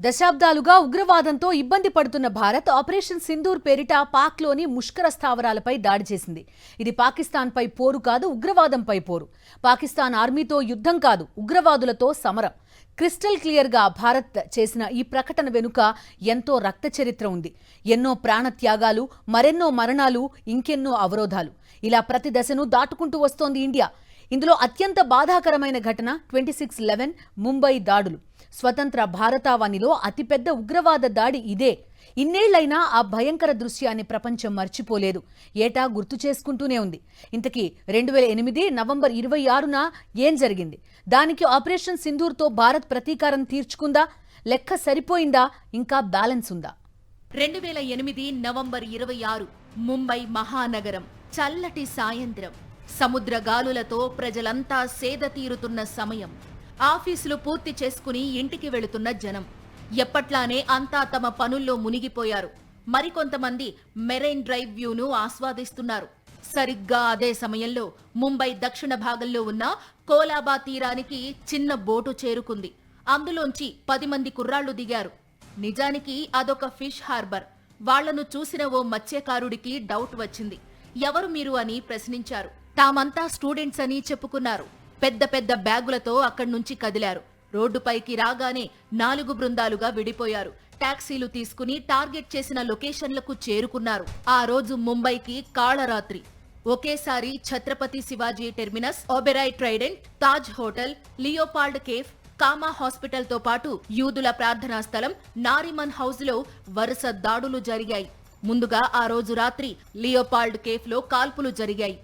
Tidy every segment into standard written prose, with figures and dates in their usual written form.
దశాబ్దాలుగా ఉగ్రవాదంతో ఇబ్బంది పడుతున్న భారత్ ఆపరేషన్ సింధూర్ పేరిట పాక్లోని ముష్కర స్థావరాలపై దాడి చేసింది. ఇది పాకిస్తాన్పై పోరు కాదు, ఉగ్రవాదంపై పోరు. పాకిస్తాన్ ఆర్మీతో యుద్ధం కాదు, ఉగ్రవాదులతో సమరం. క్రిస్టల్ క్లియర్గా భారత్ చేసిన ఈ ప్రకటన వెనుక ఎంతో రక్త చరిత్ర ఉంది. ఎన్నో ప్రాణత్యాగాలు, మరెన్నో మరణాలు, ఇంకెన్నో అవరోధాలు. ఇలా ప్రతి దశను దాటుకుంటూ వస్తోంది ఇండియా. ఇందులో అత్యంత బాధాకరమైన ఘటన 26/11 ముంబై దాడులు. స్వతంత్ర భారతావనిలో అతిపెద్ద ఉగ్రవాద దాడి ఇదే. ఇన్నేళ్లైనా ఆ భయంకర దృశ్యాన్ని ప్రపంచం మర్చిపోలేదు, ఏటా గుర్తు చేసుకుంటూనే ఉంది. ఇంతకీ 2008 నవంబర్ 26న ఏం జరిగింది? దానికి ఆపరేషన్ సింధూర్తో భారత్ ప్రతీకారం తీర్చుకుందా? లెక్క సరిపోయిందా? ఇంకా బ్యాలెన్స్ ఉందా? 2008 నవంబర్ 26 ముంబై మహానగరం. చల్లటి సాయంత్రం. సముద్ర గాలులతో ప్రజలంతా సేద తీరుతున్న సమయం. ఆఫీసులు పూర్తి చేసుకుని ఇంటికి వెళుతున్న జనం. ఎప్పట్లానే అంతా తమ పనుల్లో మునిగిపోయారు. మరికొంతమంది మెరైన్ డ్రైవ్ వ్యూను ఆస్వాదిస్తున్నారు. సరిగ్గా అదే సమయంలో ముంబై దక్షిణ భాగంలో ఉన్న కోలాబా తీరానికి చిన్న బోటు చేరుకుంది. అందులోంచి 10 మంది కుర్రాళ్లు దిగారు. నిజానికి అదొక ఫిష్ హార్బర్. వాళ్లను చూసిన ఓ మత్స్యకారుడికి డౌట్ వచ్చింది. ఎవరు మీరు అని ప్రశ్నించారు. తామంతా స్టూడెంట్స్ అని చెప్పుకున్నారు. పెద్ద పెద్ద బ్యాగులతో అక్కడి నుంచి కదిలారు. రోడ్డుపైకి రాగానే 4 బృందాలుగా విడిపోయారు. టాక్సీలు తీసుకుని టార్గెట్ చేసిన లొకేషన్లకు చేరుకున్నారు. ఆ రోజు ముంబైకి కాళరాత్రి. ఒకేసారి Chhatrapati Shivaji terminus, Oberoi Trident, Taj hotel, Leopold cafe, Cama hospital తో పాటు యూదుల ప్రార్థనా స్థలం నారిమన్ హౌస్ లో వరుస దాడులు జరిగాయి. ముందుగా ఆ రోజు రాత్రి లియోపాల్డ్ కేఫ్ లో కాల్పులు జరిగాయి.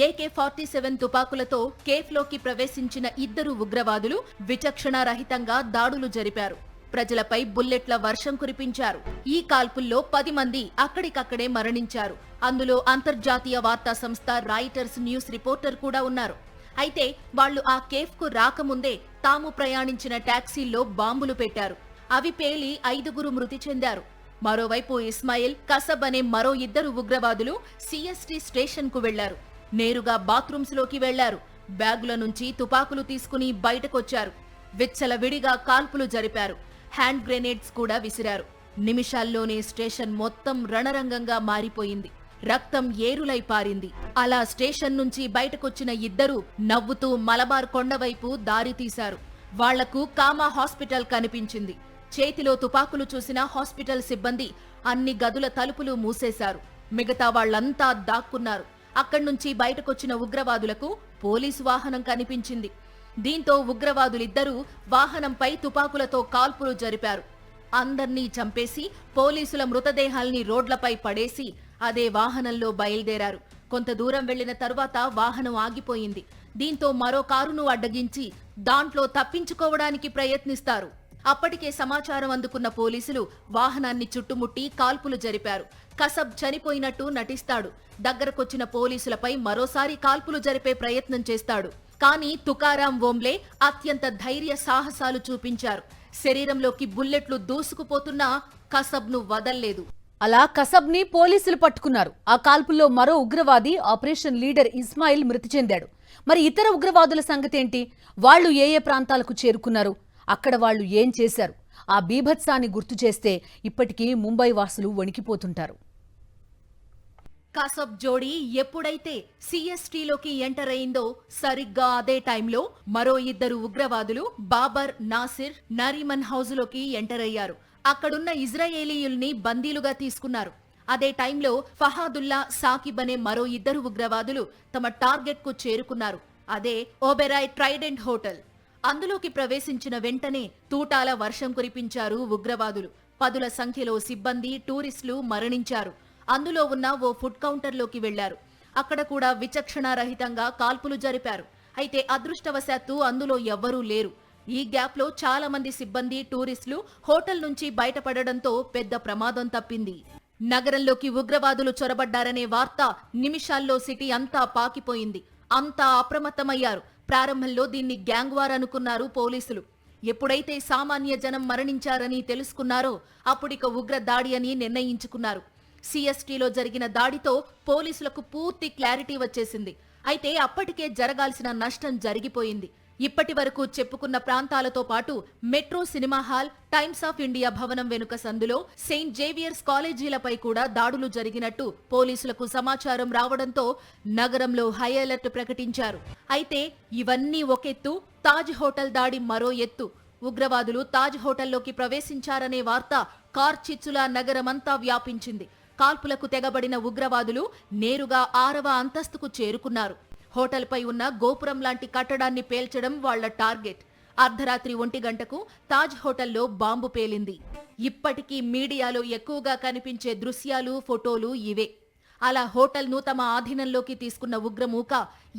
AK-47 తుపాకులతో కేఫ్లోకి ప్రవేశించిన 2 ఉగ్రవాదులు విచక్షణారహితంగా దాడులు జరిపారు. ప్రజలపై బుల్లెట్ల వర్షం కురిపించారు. ఈ కాల్పుల్లో 10 మంది అక్కడికక్కడే మరణించారు. అందులో అంతర్జాతీయ వార్తా సంస్థ రాయిటర్స్ న్యూస్ రిపోర్టర్ కూడా ఉన్నారు. అయితే వాళ్లు ఆ కేఫ్కు రాకముందే తాము ప్రయాణించిన టాక్సీల్లో బాంబులు పెట్టారు. అవి పేలి 5 మృతి చెందారు. మరోవైపు ఇస్మాయిల్, కసబ్ అనే మరో 2 ఉగ్రవాదులు CST స్టేషన్కు వెళ్లారు. నేరుగా బాత్రూమ్స్ లోకి వెళ్లారు. బ్యాగుల నుంచి తుపాకులు తీసుకుని బయటకొచ్చారు. విచ్చలవిడిగా కాల్పులు జరిపారు. హ్యాండ్ గ్రెనేడ్స్ కూడా విసిరారు. నిమిషాల్లోనే స్టేషన్ మొత్తం రణరంగంగా మారిపోయింది. రక్తం ఏరులై పారింది. అలా స్టేషన్ నుంచి బయటకొచ్చిన 2 నవ్వుతూ మలబార్ కొండవైపు దారి తీశారు. వాళ్లకు కామా హాస్పిటల్ కనిపించింది. చేతిలో తుపాకులు చూసిన హాస్పిటల్ సిబ్బంది అన్ని గదుల తలుపులు మూసేశారు. మిగతా వాళ్లంతా దాక్కున్నారు. అక్కడ్నుంచి బయటకొచ్చిన ఉగ్రవాదులకు పోలీసు వాహనం కనిపించింది. దీంతో ఉగ్రవాదులిద్దరూ వాహనంపై తుపాకులతో కాల్పులు జరిపారు. అందర్నీ చంపేసి పోలీసుల మృతదేహాల్ని రోడ్లపై పడేసి అదే వాహనంలో బయలుదేరారు. కొంత దూరం వెళ్లిన తరువాత వాహనం ఆగిపోయింది. దీంతో మరో కారును అడ్డగించి దాంట్లో తప్పించుకోవడానికి ప్రయత్నిస్తారు. అప్పటికే సమాచారం అందుకున్న పోలీసులు వాహనాన్ని చుట్టుముట్టి కాల్పులు జరిపారు. కసబ్ చనిపోయినట్టు నటిస్తాడు. దగ్గరకొచ్చిన పోలీసులపై మరోసారి కాల్పులు జరిపే ప్రయత్నం చేస్తాడు. కానీ తుకారాం ఓంబ్లే అత్యంత ధైర్య సాహసాలు చూపించారు. శరీరంలోకి బుల్లెట్లు దూసుకుపోతున్నా కసబ్ను వదల్లేదు. అలా కసబ్ని పోలీసులు పట్టుకున్నారు. ఆ కాల్పుల్లో మరో ఉగ్రవాది ఆపరేషన్ లీడర్ ఇస్మాయిల్ మృతి చెందాడు. మరి ఇతర ఉగ్రవాదుల సంగతేంటి? వాళ్లు ఏ ప్రాంతాలకు చేరుకున్నారు? అక్కడ వాళ్లు ఏం చేశారు? ఆ బీభత్సాన్ని గుర్తు చేస్తే ఇప్పటికీ ముంబై వాసులు వణికిపోతుంటారు. కసబ్ జోడీ ఎప్పుడైతే CSTలోకి ఎంటర్ అయిందో సరిగ్గా అదే టైంలో మరో 2 ఉగ్రవాదులు బాబర్, నాసిర్ నారిమన్ హౌజ్లోకి ఎంటర్ అయ్యారు. అక్కడున్న ఇజ్రాయేలీయుల్ని బందీలుగా తీసుకున్నారు. అదే టైంలో ఫహాదుల్లా, సాకిబ్ అనే మరో 2 ఉగ్రవాదులు తమ టార్గెట్ కు చేరుకున్నారు. అదే ఓబెరాయ్ ట్రైడెంట్ హోటల్. అందులోకి ప్రవేశించిన వెంటనే తూటాల వర్షం కురిపించారు ఉగ్రవాదులు. 10ల సంఖ్యలో సిబ్బంది, టూరిస్టులు మరణించారు. అందులో ఉన్న ఓ ఫుడ్ కౌంటర్లోకి వెళ్లారు. అక్కడ కూడా విచక్షణారహితంగా కాల్పులు జరిపారు. అయితే అదృష్టవశాత్తు అందులో ఎవ్వరూ లేరు. ఈ గ్యాప్లో చాలా మంది సిబ్బంది, టూరిస్టులు హోటల్ నుంచి బయటపడడంతో పెద్ద ప్రమాదం తప్పింది. నగరంలోకి ఉగ్రవాదులు చొరబడ్డారనే వార్త నిమిషాల్లో సిటీ అంతా పాకిపోయింది. అంతా అప్రమత్తమయ్యారు. ప్రారంభంలో దీన్ని గ్యాంగ్ వార్ అనుకున్నారు పోలీసులు. ఎప్పుడైతే సామాన్య జనం మరణించారని తెలుసుకున్నారో అప్పుడిక ఉగ్ర దాడి అని నిర్ణయించుకున్నారు. CSTలో జరిగిన దాడితో పోలీసులకు పూర్తి క్లారిటీ వచ్చేసింది. అయితే అప్పటికే జరగాల్సిన నష్టం జరిగిపోయింది. ఇప్పటి వరకు చెప్పుకున్న ప్రాంతాలతో పాటు metro cinema hall, times of India భవనం వెనుక సందులో సెయింట్ జేవియర్స్ కాలేజీలపై కూడా దాడులు జరిగినట్టు పోలీసులకు సమాచారం రావడంతో నగరంలో హై అలర్ట్ ప్రకటించారు. అయితే ఇవన్నీ ఒకెత్తు, తాజ్ హోటల్ దాడి మరో ఎత్తు. ఉగ్రవాదులు తాజ్ హోటల్లోకి ప్రవేశించారనే వార్త కార్చిచ్చులా నగరమంతా వ్యాపించింది. కాల్పులకు తెగబడిన ఉగ్రవాదులు నేరుగా 6వ అంతస్తుకు చేరుకున్నారు. హోటల్పై ఉన్న గోపురం లాంటి కట్టడాన్ని పేల్చడం వాళ్ల టార్గెట్. అర్ధరాత్రి 1 గంటకు తాజ్ హోటల్లో బాంబు పేలింది. ఇప్పటికీ మీడియాలో ఎక్కువగా కనిపించే దృశ్యాలు, ఫోటోలు ఇవే. అలా హోటల్ను తమ ఆధీనంలోకి తీసుకున్న ఉగ్రమూక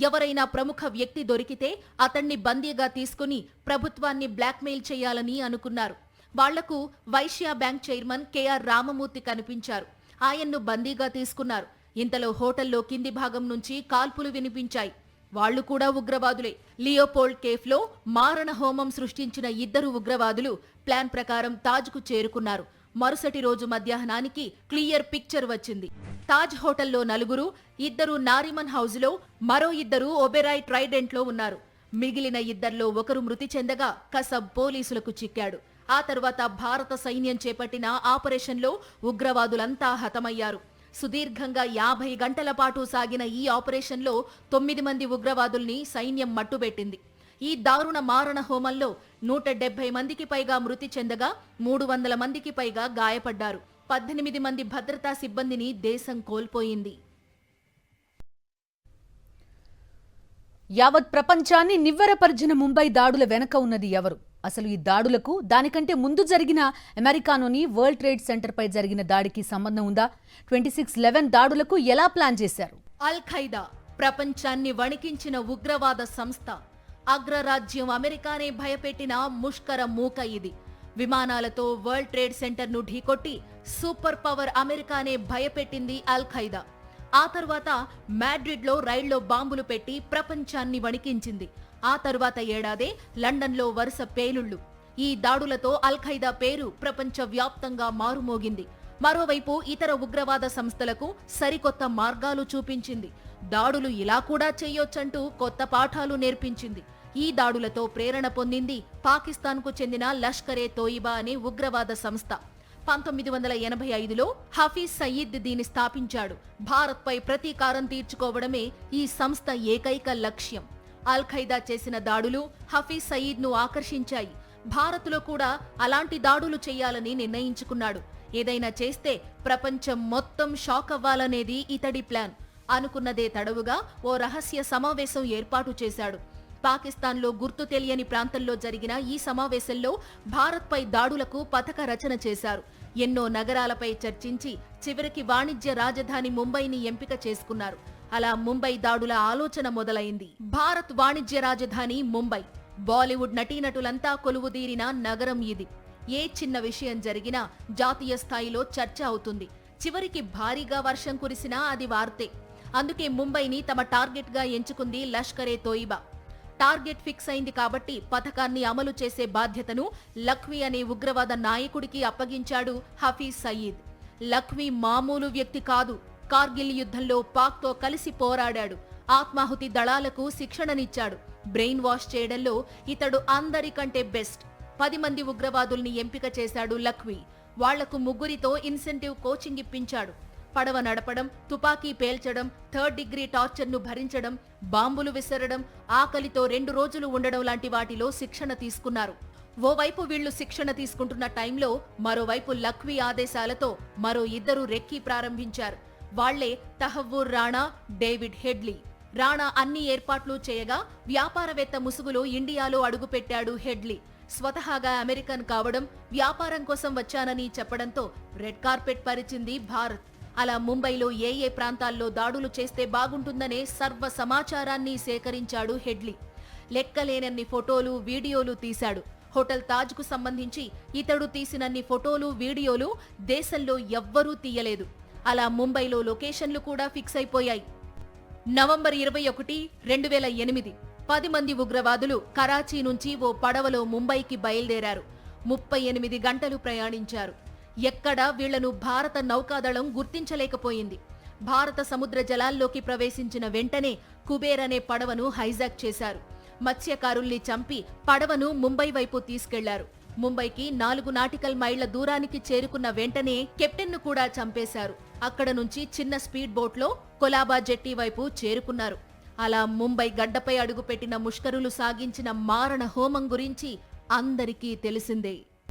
ఎవరైనా ప్రముఖ వ్యక్తి దొరికితే అతన్ని బందీగా తీసుకుని ప్రభుత్వాన్ని బ్లాక్మెయిల్ చేయాలని అనుకున్నారు. వాళ్లకు Vysya bank chairman K R Ramamurthy కనిపించారు. ఆయన్ను బందీగా తీసుకున్నారు. ఇంతలో హోటల్లో కింది భాగం నుంచి కాల్పులు వినిపించాయి. వాళ్లు కూడా ఉగ్రవాదులే. లియోపోల్డ్ కేఫ్లో మారణ హోమం సృష్టించిన 2 ఉగ్రవాదులు ప్లాన్ ప్రకారం తాజ్కు చేరుకున్నారు. మరుసటి రోజు మధ్యాహ్నానికి క్లియర్ పిక్చర్ వచ్చింది. తాజ్ హోటల్లో 4, 2 నారిమన్ హౌజ్లో, మరో 2 ఒబెరాయ్ ట్రైడెంట్లో ఉన్నారు. మిగిలిన 2లో ఒకరు మృతి చెందగా కసబ్ పోలీసులకు చిక్కాడు. ఆ తర్వాత భారత సైన్యం చేపట్టిన ఆపరేషన్లో ఉగ్రవాదులంతా హతమయ్యారు. సుదీర్ఘంగా 50 గంటల పాటు సాగిన ఈ ఆపరేషన్లో 9 మంది ఉగ్రవాదుల్ని సైన్యం మట్టుబెట్టింది. ఈ దారుణ మారణ హోమంలో 170 మందికి పైగా మృతి చెందగా 300 మందికి పైగా గాయపడ్డారు. 18 మంది భద్రతా సిబ్బందిని దేశం కోల్పోయింది. యావత్ ప్రపంచాన్ని నివ్వెరపరిచిన ముంబై దాడుల వెనక ఉన్నది ఎవరు? అసలు ఈ దాడులకు దానికంటే ముందు జరిగిన అమెరికాలోని వరల్డ్ ట్రేడ్ సెంటర్ పై జరిగిన దాడికి సంబంధం ఉందా? 26/11 దాడులకు ఎలా ప్లాన్ చేశారు? అల్ ఖైదా ప్రపంచాన్ని వణికించిన ఉగ్రవాద సంస్థ. అగ్రరాజ్యం అమెరికానే భయపెట్టిన ముష్కర మూక ఇది. విమానాలతో వరల్డ్ ట్రేడ్ సెంటర్ ను ఢీకొట్టి సూపర్ పవర్ అమెరికానే భయపెట్టింది అల్ ఖైదా. ఆ తర్వాత మాడ్రిడ్లో రైల్లో బాంబులు పెట్టి ప్రపంచాన్ని వణికించింది. ఆ తరువాత ఏడాదే లండన్లో వరుస పేలుళ్లు. ఈ దాడులతో అల్ ఖైదా పేరు ప్రపంచ వ్యాప్తంగా మారుమోగింది. మరోవైపు ఇతర ఉగ్రవాద సంస్థలకు సరికొత్త మార్గాలు చూపించింది. దాడులు ఇలా కూడా చేయొచ్చంటూ కొత్త పాఠాలు నేర్పించింది. ఈ దాడులతో ప్రేరణ పొందింది పాకిస్తాన్కు చెందిన లష్కరే తోయిబా అనే ఉగ్రవాద సంస్థ. 1985లో హఫీజ్ సయీద్ దీన్ని స్థాపించాడు. భారత్పై ప్రతీకారం తీర్చుకోవడమే ఈ సంస్థ ఏకైక లక్ష్యం. అల్ ఖైదా చేసిన దాడులు హఫీజ్ సయీద్ ను ఆకర్షించాయి. భారత్లో కూడా అలాంటి దాడులు చేయాలని నిర్ణయించుకున్నాడు. ఏదైనా చేస్తే ప్రపంచం మొత్తం షాక్ అవ్వాలనేది ఇతడి ప్లాన్. అనుకున్నదే తడవుగా ఓ రహస్య సమావేశం ఏర్పాటు చేశాడు. పాకిస్తాన్లో గుర్తు తెలియని ప్రాంతంలో జరిగిన ఈ సమావేశంలో భారత్పై దాడులకు పథక రచన చేశారు. ఎన్నో నగరాలపై చర్చించి చివరికి వాణిజ్య రాజధాని ముంబైని ఎంపిక చేసుకున్నారు. అలా ముంబై దాడుల ఆలోచన మొదలైంది. భారత్ వాణిజ్య రాజధాని ముంబై. బాలీవుడ్ నటీనటులంతా కొలువుదీరిన నగరం ఇది. ఏ చిన్న విషయం జరిగినా జాతీయ స్థాయిలో చర్చ అవుతుంది. చివరికి భారీగా వర్షం కురిసినా అది వార్తే. అందుకే ముంబైని తమ టార్గెట్ గా ఎంచుకుంది లష్కరే తోయిబా. టార్గెట్ ఫిక్స్ అయింది కాబట్టి పథకాన్ని అమలు చేసే బాధ్యతను లఖ్వీ అనే ఉగ్రవాద నాయకుడికి అప్పగించాడు హఫీజ్ సయీద్. లఖ్వీ మామూలు వ్యక్తి కాదు. కార్గిల్ యుద్ధంలో పాక్తో కలిసి పోరాడాడు. ఆత్మాహుతి దళాలకు శిక్షణనిచ్చాడు. బ్రెయిన్ వాష్ చేయడంలో ఇతడు అందరికంటే బెస్ట్. 10 మంది ఉగ్రవాదుల్ని ఎంపిక చేశాడు లఖ్వీ. వాళ్లకు 3 ఇన్సెంటివ్ కోచింగ్ ఇప్పించాడు. పడవ నడపడం, తుపాకీ పేల్చడం, 3rd డిగ్రీ టార్చర్ను భరించడం, బాంబులు విసరడం, ఆకలితో 2 రోజులు ఉండడం లాంటి వాటిలో శిక్షణ తీసుకున్నారు. ఓవైపు వీళ్లు శిక్షణ తీసుకుంటున్న టైంలో మరోవైపు లఖ్వీ ఆదేశాలతో మరో 2 రెక్కీ ప్రారంభించారు. వాళ్లే తహవ్వూర్ రాణా, డేవిడ్ హెడ్లీ. రాణా అన్ని ఏర్పాట్లు చేయగా వ్యాపారవేత్త ముసుగులో ఇండియాలో అడుగుపెట్టాడు హెడ్లీ. స్వతహాగా అమెరికన్ కావడం, వ్యాపారం కోసం వచ్చానని చెప్పడంతో రెడ్ కార్పెట్ పరిచింది భారత్. అలా ముంబైలో ఏ ప్రాంతాల్లో దాడులు చేస్తే బాగుంటుందనే సర్వ సమాచారాన్ని సేకరించాడు హెడ్లీ. లెక్కలేనన్ని ఫోటోలు, వీడియోలు తీశాడు. హోటల్ తాజ్కు సంబంధించి ఇతడు తీసినన్ని ఫోటోలు, వీడియోలు దేశంలో ఎవ్వరూ తీయలేదు. అలా ముంబైలో లొకేషన్లు కూడా ఫిక్స్ అయిపోయాయి. నవంబర్ 21, 2008 10 మంది ఉగ్రవాదులు కరాచీ నుంచి ఓ పడవలో ముంబైకి బయలుదేరారు. 38 గంటలు ప్రయాణించారు. ఎక్కడా వీళ్లను భారత నౌకాదళం గుర్తించలేకపోయింది. భారత సముద్ర జలాల్లోకి ప్రవేశించిన వెంటనే కుబేర్ అనే పడవను హైజాక్ చేశారు. మత్స్యకారుల్ని చంపి పడవను ముంబై వైపు తీసుకెళ్లారు. ముంబైకి 4 నాటికల్ మైళ్ల దూరానికి చేరుకున్న వెంటనే కెప్టెన్ను కూడా చంపేశారు. అక్కడ నుంచి చిన్న స్పీడ్ బోట్లో కొలాబా జెట్టి వైపు చేరుకున్నారు. అలా ముంబై గడ్డపై అడుగుపెట్టిన ముష్కరులు సాగించిన మారణ హోమం గురించి అందరికీ తెలిసిందే.